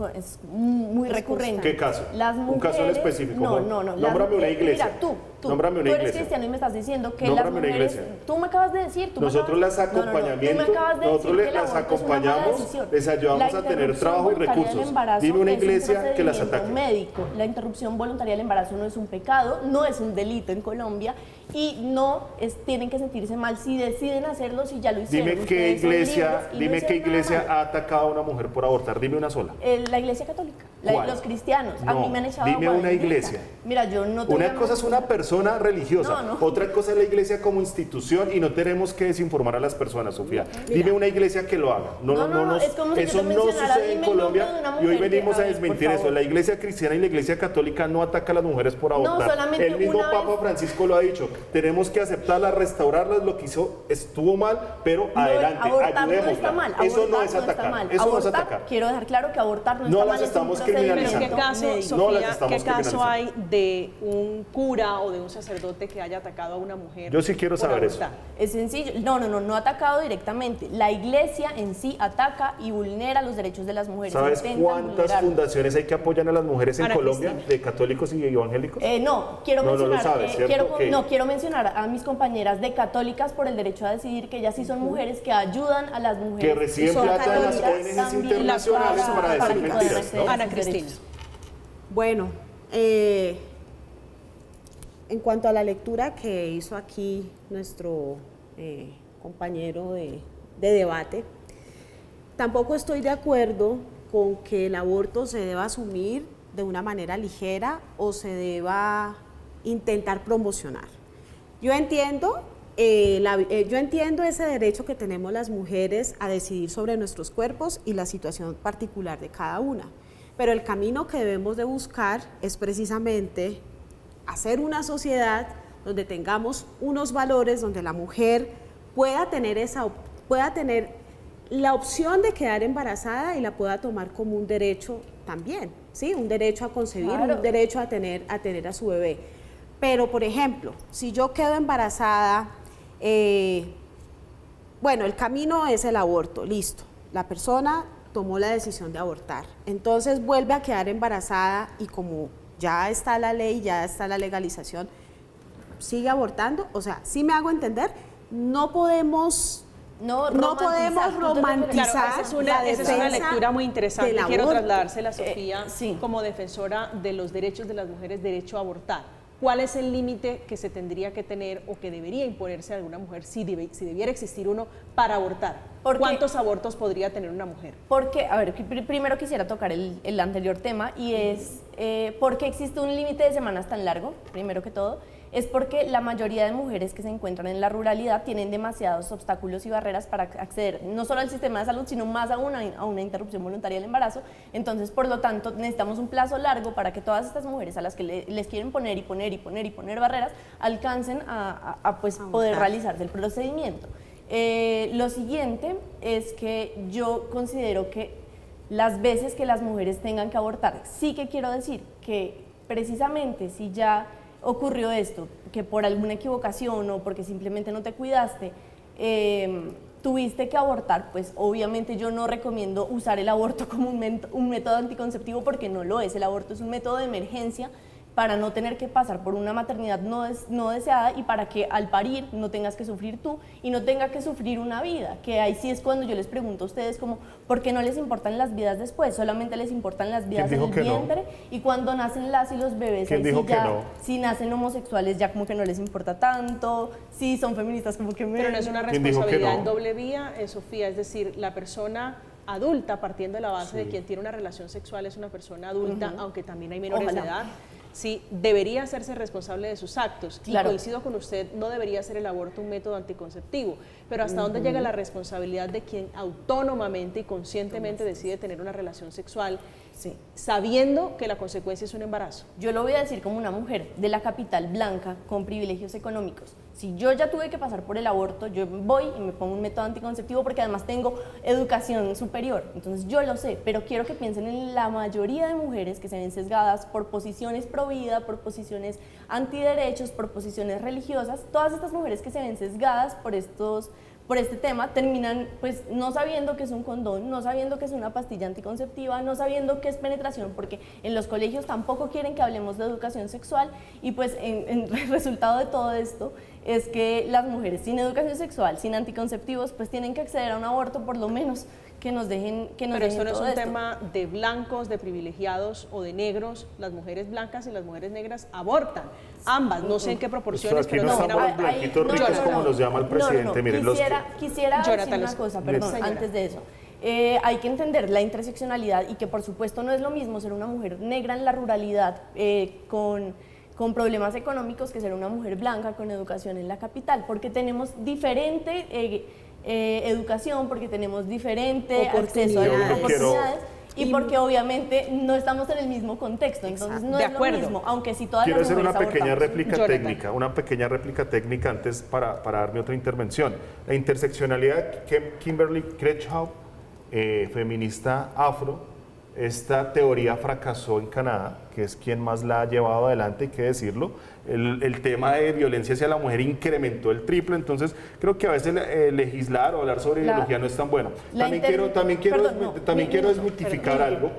muy recurrente. ¿Qué caso? Las mujeres, Un caso en específico. No, Juan. no. Nómbrame una iglesia. Mira, tú Nómbrame una eres iglesia. cristiano y me estás diciendo que las Nómbrame una mujeres... iglesia. Tú me acabas de decir... Nosotros las acompañamiento, nosotros las acompañamos, les ayudamos a tener trabajo y recursos. Dime una iglesia que las ataque. Médico. La interrupción voluntaria del embarazo no es un pecado, no es un delito en Colombia y no tienen que sentirse mal si deciden hacerlo, si ya lo hicieron. Dime qué Ustedes son iglesia, libres y no dime qué hicieron nada iglesia malo. ha atacado a una mujer por abortar. Dime una sola. La iglesia católica, ¿Cuál? los cristianos. A No, mí me han echado dime agua una bendita. iglesia. Mira, yo no te voy Una a cosa es una persona religiosa, No. otra cosa es la iglesia como institución y no tenemos que desinformar a las personas, Sofía. Dime una iglesia que lo haga. No, es como si eso yo te no mencionara, sucede en dime el nombre Colombia de una y hoy mujer venimos que- a a ver, desmentir por eso. favor. La iglesia cristiana y la iglesia católica no ataca a las mujeres por abortar. solamente El mismo una Papa vez. Francisco lo ha dicho. Tenemos que aceptarlas, restaurarlas. Lo que hizo estuvo mal, pero No, adelante, abortar no ayudémosla. está mal. Eso no abortar es está atacar. mal. Eso no es Abortar, atacar. quiero dejar claro que abortar no No está las mal. es un estamos Pero criminalizando. ¿qué caso, médico. No, las Sofía, estamos qué caso criminalizando. hay de un cura o de un sacerdote que haya atacado a una mujer? Yo sí quiero por saber eso. abortar? Es sencillo. No ha atacado directamente. La iglesia en sí ataca y vulnera los derechos de las mujeres. ¿Sabes Intentan cuántas vulnerarlos. fundaciones hay que apoyan a las mujeres en Ana Colombia, Cristina. de católicos y evangélicos? No, quiero No, no lo mencionar, sabes, ¿cierto? Ok. quiero mencionar a mis compañeras de católicas por el derecho a decidir que ellas sí son mujeres que ayudan a las mujeres. Que reciben son plata de las católicas ONGs también internacionales para que decir puedan mentiras, acceder ¿no? a Ana sus Cristina. derechos. Bueno, en cuanto a la lectura que hizo aquí nuestro compañero de debate, tampoco estoy de acuerdo con que el aborto se deba asumir de una manera ligera o se deba intentar promocionar. Yo entiendo yo entiendo ese derecho que tenemos las mujeres a decidir sobre nuestros cuerpos y la situación particular de cada una, pero el camino que debemos de buscar es precisamente hacer una sociedad donde tengamos unos valores, donde la mujer pueda tener la opción de quedar embarazada y la pueda tomar como un derecho también, ¿sí? Un derecho a concebir, Claro. un derecho a tener a su bebé. Pero, por ejemplo, si yo quedo embarazada, bueno, el camino es el aborto, listo. La persona tomó la decisión de abortar. Entonces vuelve a quedar embarazada y como ya está la ley, ya está la legalización, sigue abortando. O sea, sí me hago entender, no podemos romantizar Claro, esa es una lectura muy interesante. del Quiero aborto. trasladársela a Sofía sí. como defensora de los derechos de las mujeres, derecho a abortar. ¿Cuál es el límite que se tendría que tener o que debería imponerse a alguna mujer si debiera existir uno para abortar? Porque- ¿Cuántos abortos podría tener una mujer? Porque, a ver, primero quisiera tocar el anterior tema y es ¿por qué existe un límite de semanas tan largo? Primero que todo, es porque la mayoría de mujeres que se encuentran en la ruralidad tienen demasiados obstáculos y barreras para acceder no solo al sistema de salud, sino más aún a una interrupción voluntaria del embarazo. Entonces, por lo tanto, necesitamos un plazo largo para que todas estas mujeres a las que les quieren poner barreras alcancen a poder realizarse el procedimiento. Lo siguiente es que yo considero que las veces que las mujeres tengan que abortar, sí que quiero decir que precisamente si ya ocurrió esto, que por alguna equivocación o porque simplemente no te cuidaste, tuviste que abortar, pues obviamente yo no recomiendo usar el aborto como un método anticonceptivo porque no lo es. El aborto es un método de emergencia para no tener que pasar por una maternidad no deseada y para que al parir no tengas que sufrir tú y no tenga que sufrir una vida, que ahí sí es cuando yo les pregunto a ustedes como, ¿por qué no les importan las vidas después? Solamente les importan las vidas en el vientre y cuando nacen las y los bebés, ¿Quién ahí sí dijo que ya, no? si nacen homosexuales ya como que no les importa tanto, si son feministas como que Pero no es una ¿Quién dijo que responsabilidad no? en doble vía, Sofía, es decir, la persona adulta, partiendo de la base de Sí. quien tiene una relación sexual es una persona adulta, aunque también hay menores Ojalá. de edad, sí, debería hacerse responsable de sus actos. Claro. Y coincido con usted, no debería ser el aborto un método anticonceptivo, pero ¿hasta dónde llega la responsabilidad de quien autónomamente y conscientemente decide tener una relación sexual, Sí. sabiendo que la consecuencia es un embarazo? Yo lo voy a decir como una mujer de la capital blanca con privilegios económicos. Si yo ya tuve que pasar por el aborto, yo voy y me pongo un método anticonceptivo porque además tengo educación superior. Entonces yo lo sé, pero quiero que piensen en la mayoría de mujeres que se ven sesgadas por posiciones pro vida, por posiciones antiderechos, por posiciones religiosas. Todas estas mujeres que se ven sesgadas por este tema terminan pues no sabiendo qué es un condón, no sabiendo qué es una pastilla anticonceptiva, no sabiendo qué es penetración, porque en los colegios tampoco quieren que hablemos de educación sexual y pues el resultado de todo esto es que las mujeres sin educación sexual, sin anticonceptivos, pues tienen que acceder a un aborto por lo menos que nos dejen Pero dejen esto no es todo un esto. tema de blancos, de privilegiados o de negros. Las mujeres blancas y las mujeres negras abortan. Ambas, no sé en qué proporciones, Aquí pero no también estamos abortan. blanquitos ricos como los llama el presidente. Miren, Quisiera decir Jonathan, una cosa, perdón, señora. antes de eso. Hay que entender la interseccionalidad y que por supuesto no es lo mismo ser una mujer negra en la ruralidad con problemas económicos que ser una mujer blanca con educación en la capital, porque tenemos diferente educación, porque tenemos diferente acceso a Oportunidades. las Yo quiero- oportunidades y porque obviamente no estamos en el mismo contexto, entonces no De es lo acuerdo. mismo, aunque si todas Quiero las hacer mujeres una pequeña abortamos. réplica Jonathan. técnica, una pequeña réplica técnica antes para darme otra intervención. La interseccionalidad que Kimberly Crenshaw, feminista afro, esta teoría fracasó en Canadá, que es quien más la ha llevado adelante, hay que decirlo. El tema de violencia hacia la mujer incrementó el triple, entonces creo que a veces legislar o hablar sobre ideología no es tan bueno. También quiero desmitificar algo,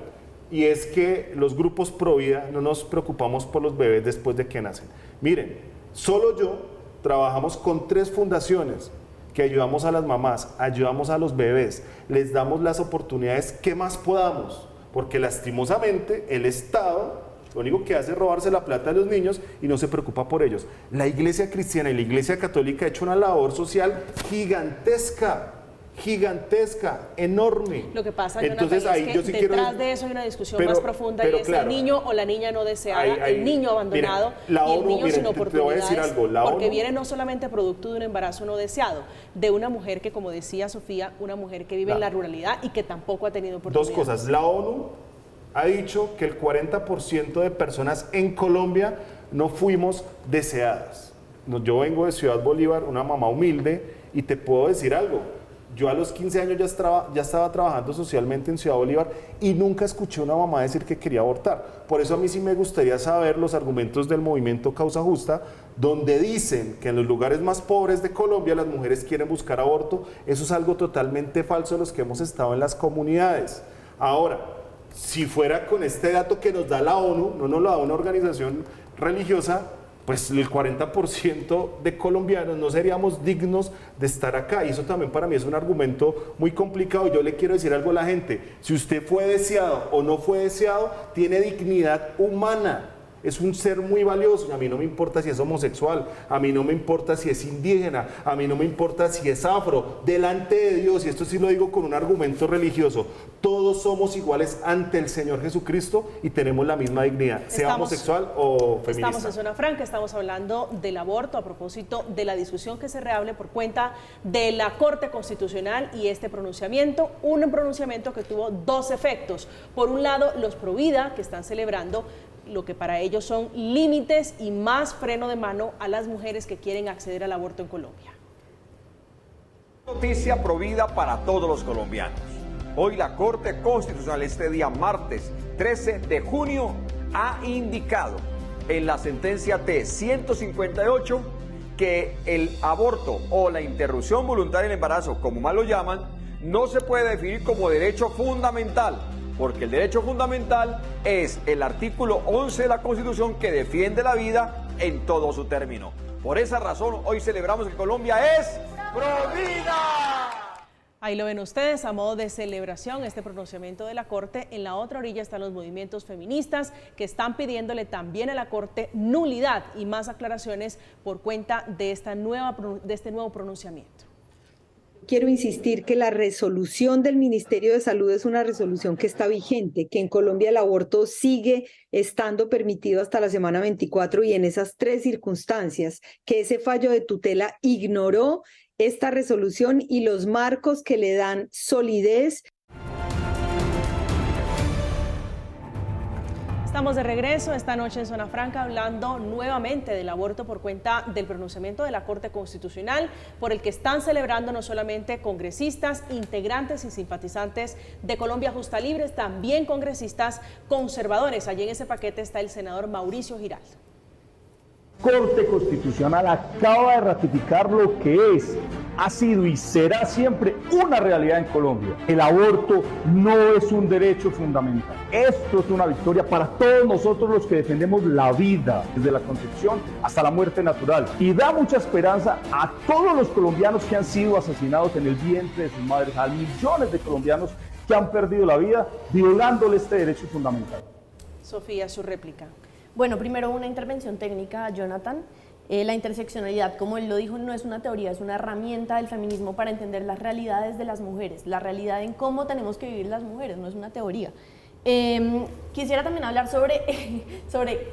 y es que los grupos pro vida no nos preocupamos por los bebés después de que nacen. Miren, solo yo trabajamos con 3 fundaciones que ayudamos a las mamás, ayudamos a los bebés, les damos las oportunidades que más podamos, porque lastimosamente el Estado lo único que hace es robarse la plata de los niños y no se preocupa por ellos. La Iglesia cristiana y la Iglesia católica ha hecho una labor social gigantesca gigantesca, enorme. Lo que pasa, entonces Jonathan, ahí es yo que sí detrás quiero... de eso hay una discusión más profunda y es claro, el niño o la niña no deseada, el niño abandonado la y el ONU, niño sin te voy a oportunidades, decir algo, porque ONU, viene no solamente producto de un embarazo no deseado, de una mujer que, como decía Sofía, una mujer que vive en la ruralidad y que tampoco ha tenido oportunidades. Dos cosas, la ONU ha dicho que el 40% de personas en Colombia no fuimos deseadas. Yo vengo de Ciudad Bolívar, una mamá humilde, y te puedo decir algo. Yo a los 15 años ya estaba trabajando socialmente en Ciudad Bolívar y nunca escuché a una mamá decir que quería abortar. Por eso a mí sí me gustaría saber los argumentos del movimiento Causa Justa, donde dicen que en los lugares más pobres de Colombia las mujeres quieren buscar aborto. Eso es algo totalmente falso de los que hemos estado en las comunidades. Ahora, si fuera con este dato que nos da la ONU, no nos lo da una organización religiosa, pues el 40% de colombianos no seríamos dignos de estar acá. Y eso también para mí es un argumento muy complicado. Yo le quiero decir algo a la gente. Si usted fue deseado o no fue deseado, tiene dignidad humana. Es un ser muy valioso. A mí no me importa si es homosexual, a mí no me importa si es indígena, a mí no me importa si es afro. Delante de Dios, y esto sí lo digo con un argumento religioso, todos somos iguales ante el Señor Jesucristo y tenemos la misma dignidad, sea homosexual o feminista. Estamos en Zona Franca, estamos hablando del aborto a propósito de la discusión que se reabre por cuenta de la Corte Constitucional y este pronunciamiento, un pronunciamiento que tuvo dos efectos. Por un lado, los Provida, que están celebrando lo que para ellos son límites y más freno de mano a las mujeres que quieren acceder al aborto en Colombia. Noticia provida para todos los colombianos. Hoy la Corte Constitucional, este día martes 13 de junio, ha indicado en la sentencia T-158 que el aborto o la interrupción voluntaria del embarazo, como más lo llaman, no se puede definir como derecho fundamental, porque el derecho fundamental es el artículo 11 de la Constitución que defiende la vida en todo su término. Por esa razón, hoy celebramos que Colombia es Provida. Ahí lo ven ustedes, a modo de celebración, este pronunciamiento de la Corte. En la otra orilla están los movimientos feministas que están pidiéndole también a la Corte nulidad y más aclaraciones por cuenta de este nuevo pronunciamiento. Quiero insistir que la resolución del Ministerio de Salud es una resolución que está vigente, que en Colombia el aborto sigue estando permitido hasta la semana 24 y en esas tres circunstancias, que ese fallo de tutela ignoró esta resolución y los marcos que le dan solidez. Estamos de regreso esta noche en Zona Franca hablando nuevamente del aborto por cuenta del pronunciamiento de la Corte Constitucional, por el que están celebrando no solamente congresistas, integrantes y simpatizantes de Colombia Justa Libre, también congresistas conservadores. Allí en ese paquete está el senador Mauricio Giraldo. Corte Constitucional acaba de ratificar lo que es, ha sido y será siempre una realidad en Colombia. El aborto no es un derecho fundamental. Esto es una victoria para todos nosotros los que defendemos la vida, desde la concepción hasta la muerte natural. Y da mucha esperanza a todos los colombianos que han sido asesinados en el vientre de sus madres, a millones de colombianos que han perdido la vida violándole este derecho fundamental. Sofía, su réplica. Bueno, primero una intervención técnica a Jonathan. La interseccionalidad, como él lo dijo, no es una teoría, es una herramienta del feminismo para entender las realidades de las mujeres, la realidad en cómo tenemos que vivir las mujeres, no es una teoría. Quisiera también hablar sobre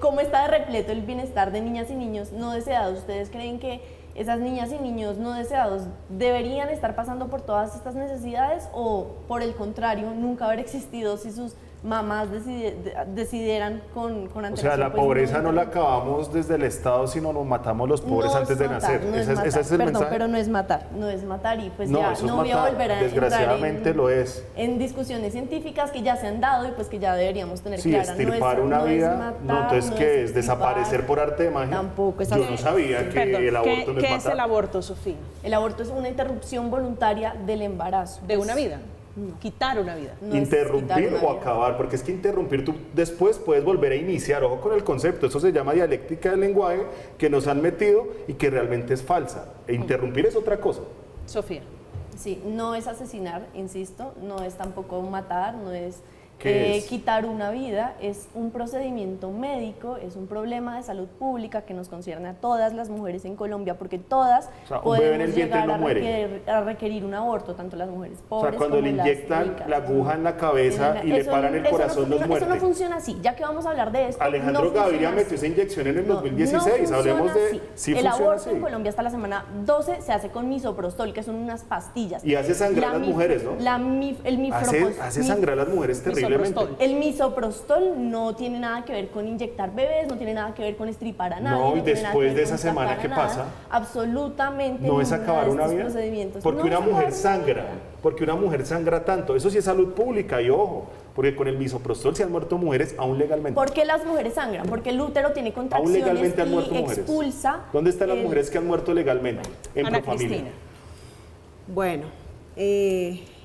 cómo está de repleto el bienestar de niñas y niños no deseados. ¿Ustedes creen que esas niñas y niños no deseados deberían estar pasando por todas estas necesidades o, por el contrario, nunca haber existido si sus mamás decidieran con antelación? O sea, la pobreza no la acabamos desde el Estado, sino nos matamos los pobres antes de nacer. Ese es el mensaje. Pero no es matar y pues no, ya eso no es voy a matar. volver a Desgraciadamente lo es. en discusiones científicas que ya se han dado y pues que ya deberíamos tener Sí, claras. extirpar una vida, no, entonces ¿qué es? ¿Desaparecer por arte de magia? Tampoco es Yo no sabía que el aborto no es ¿Qué matar. es el aborto, Sofía? El aborto es una interrupción voluntaria del embarazo. ¿De una vida? Quitar una vida. No es Interrumpir quitar una o vida. acabar, porque es que interrumpir tú después puedes volver a iniciar. Ojo con el concepto, eso se llama dialéctica del lenguaje que nos han metido y que realmente es falsa. E interrumpir es otra cosa. Sofía. Sí, no es asesinar, insisto, no es tampoco matar, no es ¿Qué es? Quitar una vida es un procedimiento médico, es un problema de salud pública que nos concierne a todas las mujeres en Colombia, porque todas O sea, un bebé en el podemos vientre llegar no a muere. requerir un aborto, tanto las mujeres O pobres sea, cuando como le las inyectan ricas. la aguja en la cabeza y le Eso paran el eso corazón, los muerte. Eso no funciona así, ya que vamos a hablar de esto. Alejandro no funciona Gaviria metió así. esa inyección en el No, 2016, no hablemos funciona de... así. Sí el funciona aborto así. en Colombia hasta la semana 12 se hace con misoprostol, que son unas pastillas. Y hace sangrar a las mujeres, ¿no? Hace sangrar a las mujeres terriblemente. Misoprostol. El misoprostol no tiene nada que ver con inyectar bebés, no tiene nada que ver con estripar a nadie. No, y tiene nada después que ver de con esa semana, sacar a ¿qué nada. pasa? Absolutamente No es ninguna acabar de una estos vida. procedimientos. Porque No una es acabar mujer una sangra. vida. Porque una mujer sangra tanto. Eso sí es salud pública y ojo. Porque con el misoprostol se han muerto mujeres aún legalmente. ¿Por qué las mujeres sangran? Porque el útero tiene Aún contracciones legalmente han muerto y mujeres. expulsa. ¿Dónde están las el- mujeres que han muerto legalmente? En Ana Profamilia. Cristina, Bueno,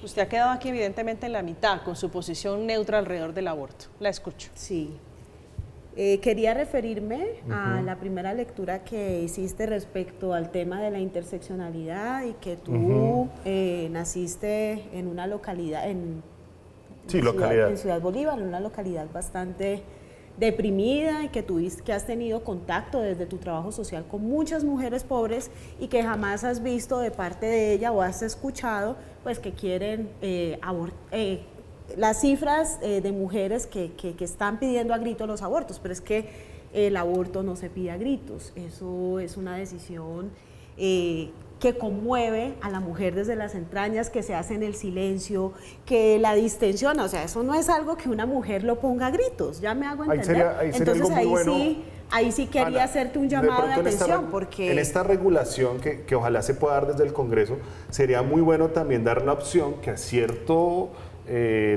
usted ha quedado aquí evidentemente en la mitad con su posición neutra alrededor del aborto. La escucho. sí. Quería referirme a la primera lectura que hiciste respecto al tema de la interseccionalidad y que tú naciste en una localidad, Sí, en Ciudad Bolívar, en una localidad bastante deprimida y que has tenido contacto desde tu trabajo social con muchas mujeres pobres y que jamás has visto de parte de ella o has escuchado pues que quieren las cifras de mujeres que están pidiendo a gritos los abortos, pero es que el aborto no se pide a gritos, eso es una decisión que conmueve a la mujer desde las entrañas, que se hace en el silencio, que la distensiona, o sea, eso no es algo que una mujer lo ponga a gritos, ya me hago Ahí entender. sería Entonces algo muy bueno. ahí sí quería Ana, hacerte un de llamado de pronto en esta atención, reg- porque... En esta regulación que ojalá se pueda dar desde el Congreso, sería muy bueno también dar la opción que a cierto,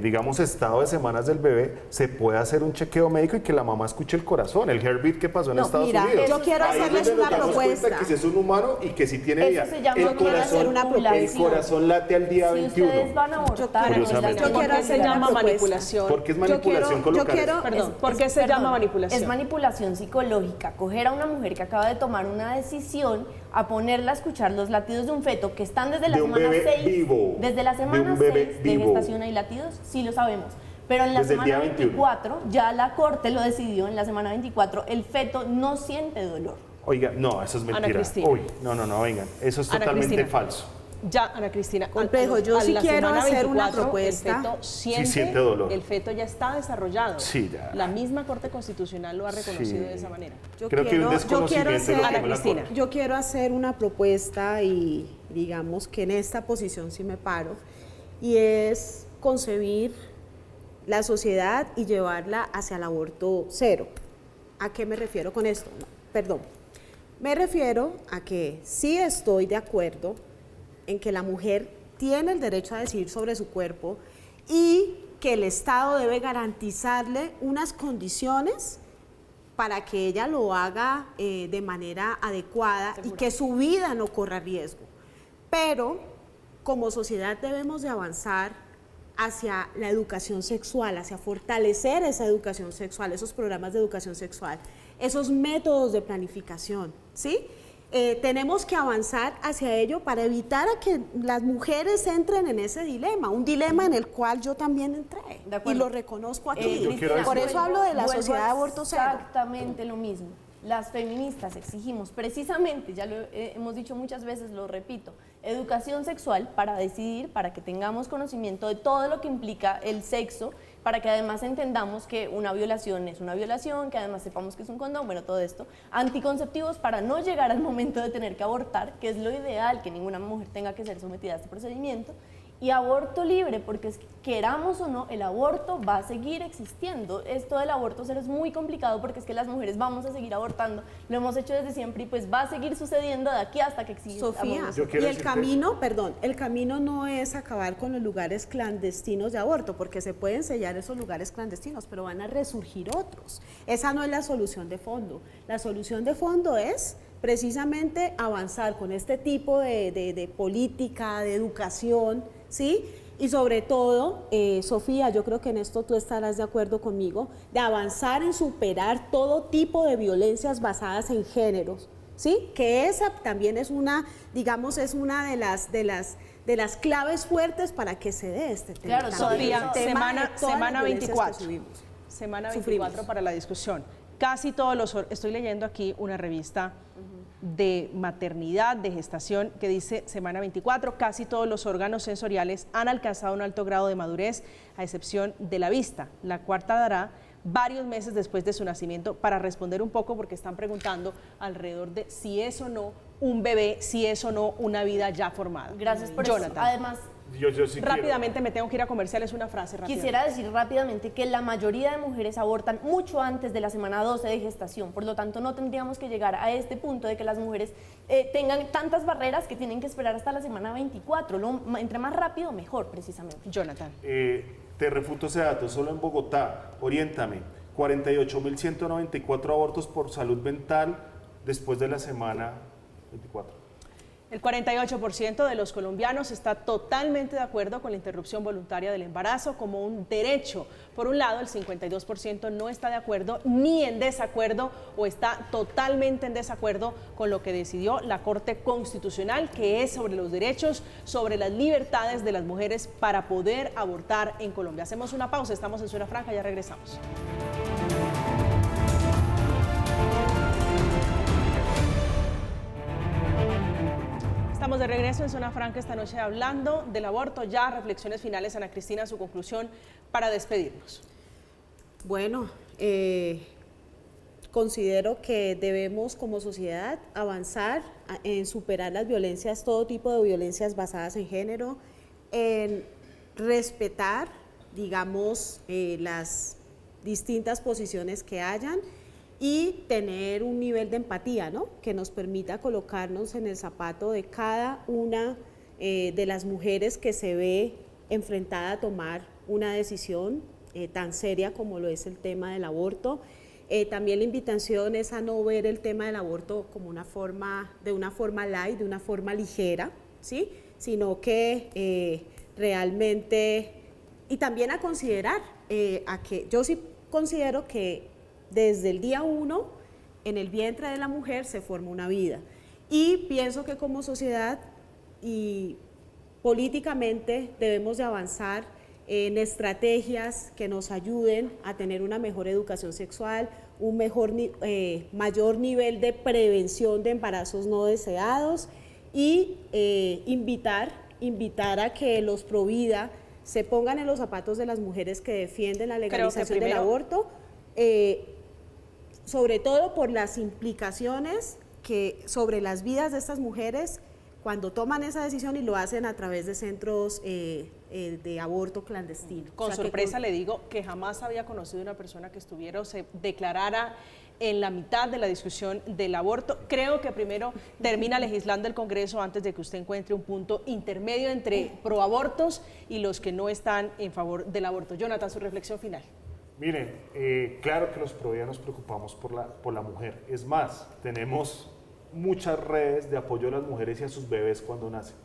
digamos, estado de semanas del bebé se pueda hacer un chequeo médico y que la mamá escuche el corazón, el heartbeat que pasó en No, Estados mira, Unidos. yo quiero Ahí es hacerles donde una nos damos cuenta propuesta. que si es un humano y que si tiene vida. Eso se llama El corazón, manipulación. el corazón late al día Si 21. ustedes van a abortar, Curiosamente. Yo quiero ¿Por qué hacer se una llama propuesta. manipulación? Porque es manipulación colocar eso. Perdón, ¿por qué se llama perdón, manipulación? Es manipulación psicológica. Coger a una mujer que acaba de tomar una decisión, a ponerla a escuchar los latidos de un feto que están desde la De un semana bebé 6. vivo. Desde la De semana un bebé 6 de vivo. gestación hay latidos, sí lo sabemos. Pero en la Desde el día semana 21. 24, ya la corte lo decidió, en la semana 24, el feto no siente dolor. Oiga, no, eso es Ana mentira. Cristina. Uy, no, vengan. Eso es Ana totalmente Cristina. falso. Ya, Ana Cristina. Complejo, yo sí la quiero semana hacer una 24, propuesta. El feto siente, siente dolor. El feto ya está desarrollado. Sí, ya. La misma Corte Constitucional lo ha reconocido Sí. de esa manera. Creo que hay un desconocimiento de lo que Ana fue la Cristina. Corte. Yo quiero hacer una propuesta y digamos que en esta posición sí me paro, y es concebir la sociedad y llevarla hacia el aborto cero. ¿A qué me refiero con esto? No, perdón. Me refiero a que sí estoy de acuerdo en que la mujer tiene el derecho a decidir sobre su cuerpo y que el Estado debe garantizarle unas condiciones para que ella lo haga de manera adecuada y que su vida no corra riesgo. Pero como sociedad debemos de avanzar hacia la educación sexual, hacia fortalecer esa educación sexual, esos programas de educación sexual, esos métodos de planificación, ¿sí? Tenemos que avanzar hacia ello para evitar a que las mujeres entren en ese dilema, un dilema en el cual yo también entré De y acuerdo. lo reconozco aquí. Yo quiero Cristina, Por eso hablo de la vuelvo sociedad de aborto cero. Exactamente lo mismo. Las feministas exigimos precisamente, ya lo hemos dicho muchas veces, lo repito, educación sexual para decidir, para que tengamos conocimiento de todo lo que implica el sexo, para que además entendamos que una violación es una violación, que además sepamos que es un condón, bueno, todo esto. Anticonceptivos para no llegar al momento de tener que abortar, que es lo ideal, que ninguna mujer tenga que ser sometida a este procedimiento. Y aborto libre, porque queramos o no, el aborto va a seguir existiendo. Esto del aborto cero es muy complicado porque es que las mujeres vamos a seguir abortando. Lo hemos hecho desde siempre y pues va a seguir sucediendo de aquí hasta que exista. Sofía, Yo y quiero el decirte- camino, perdón, el camino no es acabar con los lugares clandestinos de aborto, porque se pueden sellar esos lugares clandestinos, pero van a resurgir otros. Esa no es la solución de fondo. La solución de fondo es precisamente avanzar con este tipo de política, de educación, ¿sí? Y sobre todo, Sofía, yo creo que en esto tú estarás de acuerdo conmigo, de avanzar en superar todo tipo de violencias basadas en géneros, ¿sí? Que esa también es una, digamos, es una de las claves fuertes para que se dé este tema. Claro, Sofía, semana 24. Semana 24 Sufrimos. para la discusión. Casi todos los, estoy leyendo aquí una revista de maternidad, de gestación, que dice semana 24, casi todos los órganos sensoriales han alcanzado un alto grado de madurez, a excepción de la vista. La cuarta dará varios meses después de su nacimiento, para responder un poco, porque están preguntando alrededor de si es o no un bebé, si es o no una vida ya formada. Gracias por Jonathan. eso. Además, Yo sí Rápidamente, me tengo que ir a comerciales, una frase rápida. quisiera decir rápidamente que la mayoría de mujeres abortan mucho antes de la semana 12 de gestación, por lo tanto no tendríamos que llegar a este punto de que las mujeres tengan tantas barreras que tienen que esperar hasta la semana 24, entre más rápido mejor precisamente. Jonathan. Te refuto ese dato, solo en Bogotá, oriéntame, 48.194 abortos por salud mental después de la semana 24. El 48% de los colombianos está totalmente de acuerdo con la interrupción voluntaria del embarazo como un derecho. Por un lado, el 52% no está de acuerdo ni en desacuerdo o está totalmente en desacuerdo con lo que decidió la Corte Constitucional, que es sobre los derechos, sobre las libertades de las mujeres para poder abortar en Colombia. Hacemos una pausa, estamos en Zona Franca, ya regresamos. Estamos de regreso en Zona Franca esta noche hablando del aborto. Ya reflexiones finales, Ana Cristina, su conclusión para despedirnos. Bueno, considero que debemos como sociedad avanzar en superar las violencias, todo tipo de violencias basadas en género, en respetar, digamos, las distintas posiciones que hayan, y tener un nivel de empatía, ¿no?, que nos permita colocarnos en el zapato de cada una de las mujeres que se ve enfrentada a tomar una decisión tan seria como lo es el tema del aborto. También la invitación es a no ver el tema del aborto como de una forma light, de una forma ligera, ¿sí?, sino que realmente, y también a considerar, yo sí considero que desde el día 1, en el vientre de la mujer se forma una vida. Y pienso que como sociedad y políticamente debemos de avanzar en estrategias que nos ayuden a tener una mejor educación sexual, un mayor nivel de prevención de embarazos no deseados y invitar a que los Provida se pongan en los zapatos de las mujeres que defienden la legalización del aborto, sobre todo por las implicaciones sobre las vidas de estas mujeres cuando toman esa decisión y lo hacen a través de centros de aborto clandestino. Con sorpresa le digo que jamás había conocido una persona que estuviera o se declarara en la mitad de la discusión del aborto. Creo que primero termina legislando el Congreso antes de que usted encuentre un punto intermedio entre proabortos y los que no están en favor del aborto. Jonathan, su reflexión final. Miren, claro que los Provida nos preocupamos por la mujer. Es más, tenemos muchas redes de apoyo a las mujeres y a sus bebés cuando nacen.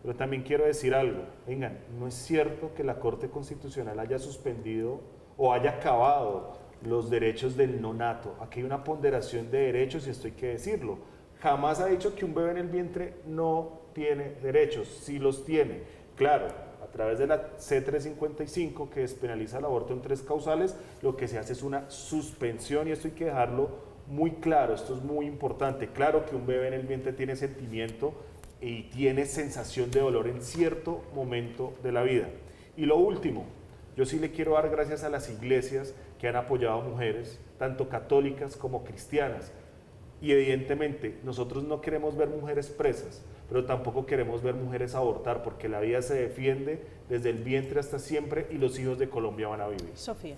Pero también quiero decir algo. Vengan, no es cierto que la Corte Constitucional haya suspendido o haya acabado los derechos del nonato. Aquí hay una ponderación de derechos y esto hay que decirlo. Jamás ha dicho que un bebé en el vientre no tiene derechos. Sí los tiene. Claro, a través de la C355, que despenaliza el aborto en 3 causales, lo que se hace es una suspensión, y esto hay que dejarlo muy claro, esto es muy importante. Claro que un bebé en el vientre tiene sentimiento y tiene sensación de dolor en cierto momento de la vida. Y lo último, yo sí le quiero dar gracias a las iglesias que han apoyado a mujeres, tanto católicas como cristianas. Y evidentemente nosotros no queremos ver mujeres presas, pero tampoco queremos ver mujeres abortar, porque la vida se defiende desde el vientre hasta siempre y los hijos de Colombia van a vivir. Sofía.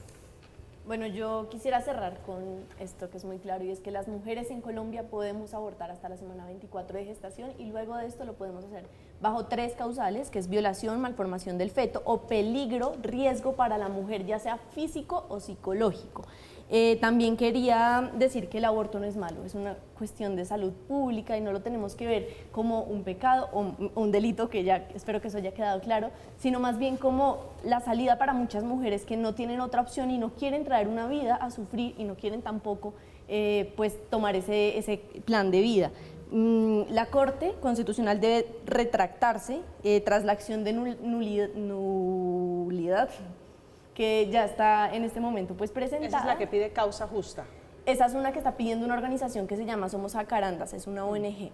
Bueno, yo quisiera cerrar con esto que es muy claro, y es que las mujeres en Colombia podemos abortar hasta la semana 24 de gestación, y luego de esto lo podemos hacer bajo 3 causales, que es violación, malformación del feto o peligro, riesgo para la mujer, ya sea físico o psicológico. También quería decir que el aborto no es malo, es una cuestión de salud pública y no lo tenemos que ver como un pecado o un delito, que ya espero que eso haya quedado claro, sino más bien como la salida para muchas mujeres que no tienen otra opción y no quieren traer una vida a sufrir y no quieren tampoco pues tomar ese plan de vida. La Corte Constitucional debe retractarse tras la acción de nulidad que ya está en este momento pues presentada. Esa es la que pide causa justa. Esa es una que está pidiendo una organización que se llama Somos Jacarandas, es una ONG.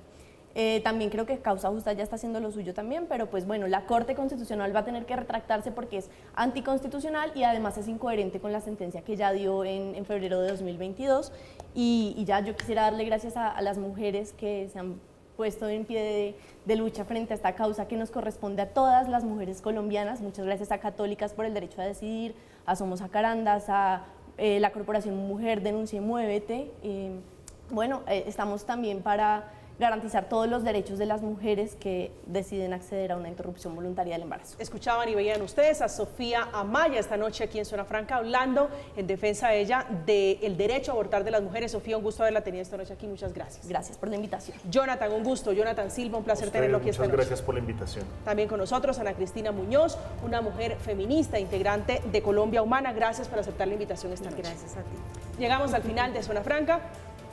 También creo que Causa Justa ya está haciendo lo suyo también, pero pues bueno, la Corte Constitucional va a tener que retractarse porque es anticonstitucional y además es incoherente con la sentencia que ya dio en febrero de 2022. Y ya yo quisiera darle gracias a las mujeres que se han puesto en pie de lucha frente a esta causa que nos corresponde a todas las mujeres colombianas. Muchas gracias a Católicas por el Derecho a Decidir, a Somos Jacarandas, a la Corporación Mujer Denuncia y Muévete. Bueno, estamos también para garantizar todos los derechos de las mujeres que deciden acceder a una interrupción voluntaria del embarazo. Escuchaban y veían ustedes a Sofía Amaya esta noche aquí en Zona Franca hablando en defensa de ella del derecho a abortar de las mujeres. Sofía, un gusto haberla tenido esta noche aquí, muchas gracias. Gracias por la invitación. Jonathan, un gusto. Jonathan Silva, un placer tenerlo aquí esta noche. Muchas gracias por la invitación. También con nosotros Ana Cristina Muñoz, una mujer feminista, integrante de Colombia Humana. Gracias por aceptar la invitación esta noche. Gracias a ti. Llegamos al final de Zona Franca.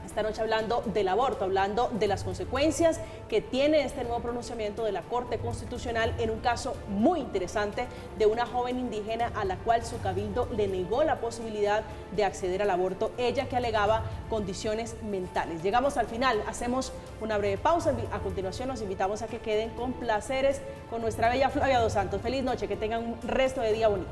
Esta noche hablando del aborto, hablando de las consecuencias que tiene este nuevo pronunciamiento de la Corte Constitucional en un caso muy interesante de una joven indígena a la cual su cabildo le negó la posibilidad de acceder al aborto, ella que alegaba condiciones mentales. Llegamos al final, hacemos una breve pausa, a continuación nos invitamos a que queden con placeres con nuestra bella Flavia Dos Santos. Feliz noche, que tengan un resto de día bonito.